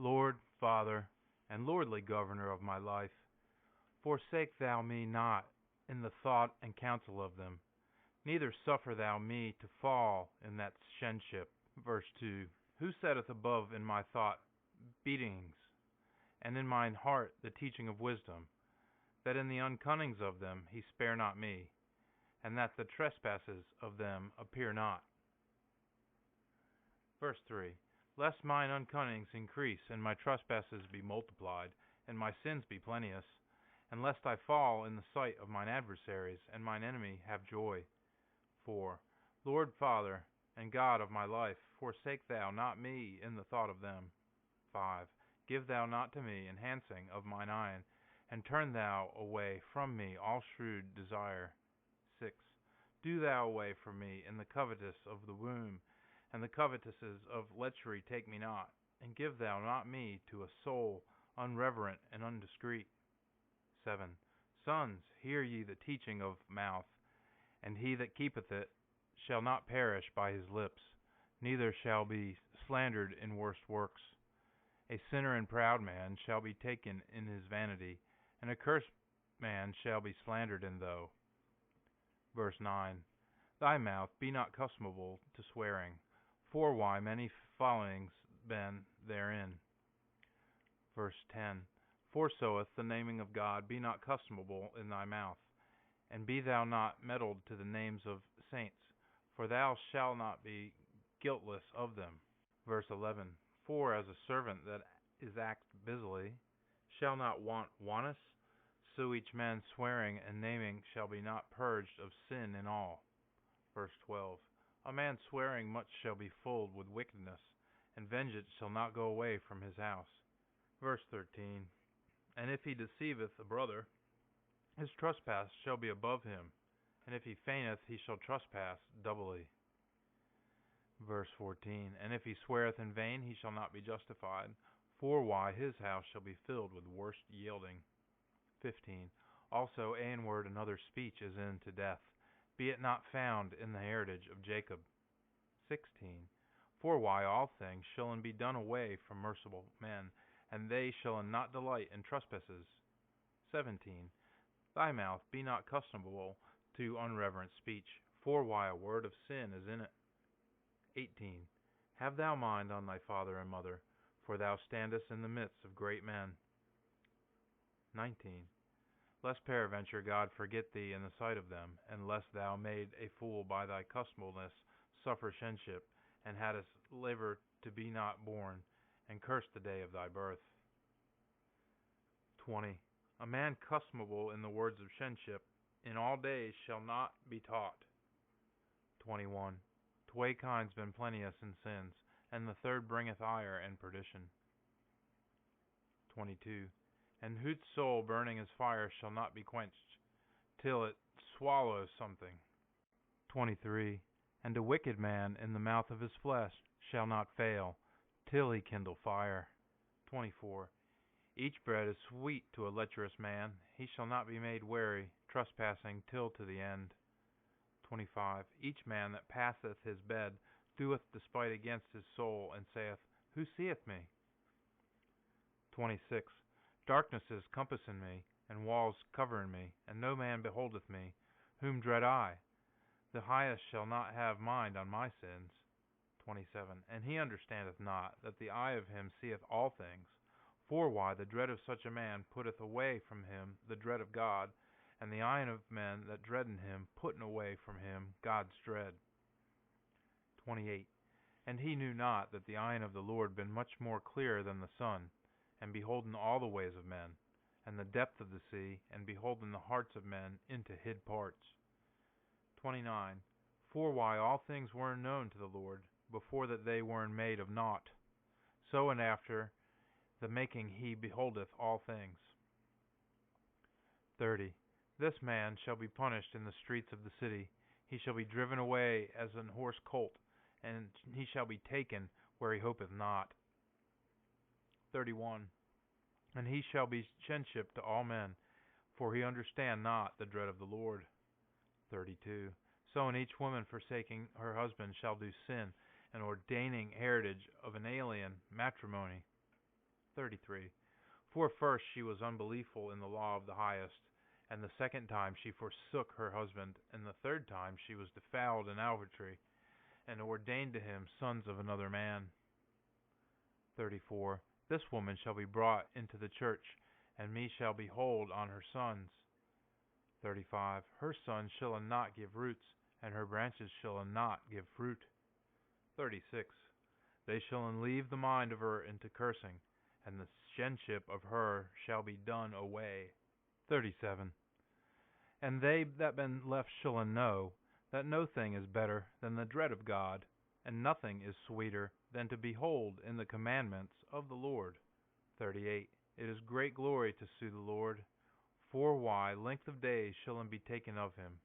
Lord, Father, and lordly governor of my life, forsake thou me not in the thought and counsel of them, neither suffer thou me to fall in that shenship. Verse 2. Who setteth above in my thought beatings, and in mine heart the teaching of wisdom, that in the uncunnings of them he spare not me, and that the trespasses of them appear not. Verse 3. Lest mine uncunnings increase, and my trespasses be multiplied, and my sins be plenteous, and lest I fall in the sight of mine adversaries, and mine enemy have joy. 4. Lord, Father, and God of my life, forsake thou not me in the thought of them. 5. Give thou not to me enhancing of mine eye, and turn thou away from me all shrewd desire. 6. Do thou away from me in the covetous of the womb, and the covetousness of lechery take me not, and give thou not me to a soul unreverent and undiscreet. 7. Sons, hear ye the teaching of mouth, and he that keepeth it shall not perish by his lips, neither shall be slandered in worse works. A sinner and proud man shall be taken in his vanity, and a cursed man shall be slandered in thou. Verse 9. Thy mouth be not customable to swearing, for why many followings been therein. Verse 10. Forsoeth the naming of God be not customable in thy mouth, and be thou not meddled to the names of saints, for thou shalt not be guiltless of them. Verse 11. For as a servant that is act busily shall not want wantous, so each man swearing and naming shall be not purged of sin in all. Verse 12. A man swearing much shall be full with wickedness, and vengeance shall not go away from his house. Verse 13. And if he deceiveth a brother, his trespass shall be above him, and if he feigneth, he shall trespass doubly. Verse 14. And if he sweareth in vain, he shall not be justified, for why his house shall be filled with worse yielding. 15. Also a word and other speech is unto death, be it not found in the heritage of Jacob. 16. For why all things shall be done away from merciful men, and they shall not delight in trespasses. 17. Thy mouth be not customable to unreverent speech, for why a word of sin is in it. 18. Have thou mind on thy father and mother, for thou standest in the midst of great men. 19. Lest peradventure God forget thee in the sight of them, and lest thou made a fool by thy customableness suffer shenship, and hadst liver to be not born, and curse the day of thy birth. 20. A man customable in the words of shenship in all days shall not be taught. 21. Tway kinds been plenteous in sins, and the third bringeth ire and perdition. 22. And whose soul burning as fire shall not be quenched, till it swallow something. 23. And a wicked man in the mouth of his flesh shall not fail, till he kindle fire. 24. Each bread is sweet to a lecherous man, he shall not be made wary, trespassing till to the end. 25. Each man that passeth his bed doeth despite against his soul, and saith, Who seeth me? 26. Darknesses compassing me, and walls covering me, and no man beholdeth me. Whom dread I? The highest shall not have mind on my sins. 27. And he understandeth not that the eye of him seeth all things. For why the dread of such a man putteth away from him the dread of God, and the eye of men that dreaden him putteth away from him God's dread. 28. And he knew not that the eye of the Lord been much more clear than the sun, and beholden all the ways of men, and the depth of the sea, and beholden the hearts of men into hid parts. 29. For why all things were known to the Lord, before that they were made of naught, so and after the making he beholdeth all things. 30. This man shall be punished in the streets of the city, he shall be driven away as an horse colt, and he shall be taken where he hopeth not. 31. And he shall be shenship to all men, for he understand not the dread of the Lord. 32. So in each woman forsaking her husband shall do sin, and ordaining heritage of an alien matrimony. 33. For first she was unbelievful in the law of the highest, and the second time she forsook her husband, and the third time she was defiled in adultery, and ordained to him sons of another man. 34. This woman shall be brought into the church, and me shall behold on her sons. 35. Her sons shall not give roots, and her branches shall not give fruit. 36. They shall leave the mind of her into cursing, and the sonship of her shall be done away. 37. And they that been left shall know that no thing is better than the dread of God, and nothing is sweeter than to behold in the commandments of the Lord. 38. It is great glory to sue the Lord, for why length of days shall be taken of him.